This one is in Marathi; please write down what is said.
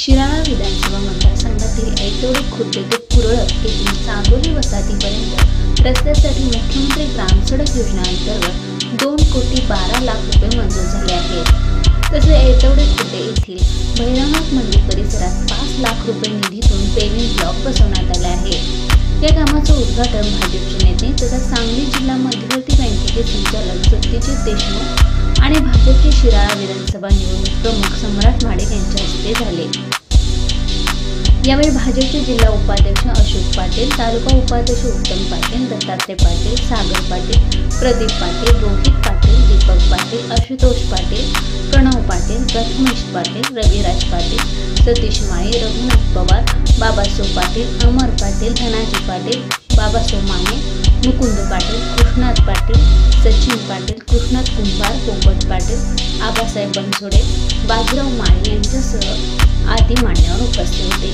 शिराळा विधानसभा मतदारसंघातील ऐतवडे खुर्द ते कुरळप येथील चांदोली वसाहतीपर्यंत रस्त्यासाठी मुख्यमंत्री ग्रामसडक योजनेअंतर्गत 2,12,00,000 रुपये मंजूर झाले आहेत। तसेच ऐतवडे खुर्द येथील भैरवनाथ मंदिर परिसरात 5 लाख रुपये निधीतून पेव्हिंग ब्लॉक बसवण्यात आले आहे। या कामाचं उद्घाटन भाजपचे नेते तथा सांगली जिल्हा मध्यवर्ती बँकेचे संचालक सत्यजित देशमुख आणि भाजपचे शिराळा विधानसभा निवडणूक प्रमुख सम्राट महाडिक यांच्या हस्ते झाले। यावेळी भाजपचे जिल्हा उपाध्यक्ष अशोक पाटील, तालुका उपाध्यक्ष उत्तम पाटील, दत्तात्रय पाटील, सागर पाटील, प्रदीप पाटील, रोहित पाटील, दीपक पाटील, आशुतोष पाटील, प्रणव पाटील, प्रथमेश पाटील, रविराज पाटील, सतीश माळी, रघुनाथ पवार, बाबासाहेब पाटील, अमर पाटील, धनाजी पाटील, बाबासाहेब माने, मुकुंद पाटील, कृष्णात पाटील, सचिन पाटील, कृष्णात कुंभार, पोपट पाटील, आबासाहेब बनसोडे, बाजीराव माळी यांच्यासह आदी मान्यवर उपस्थित होते।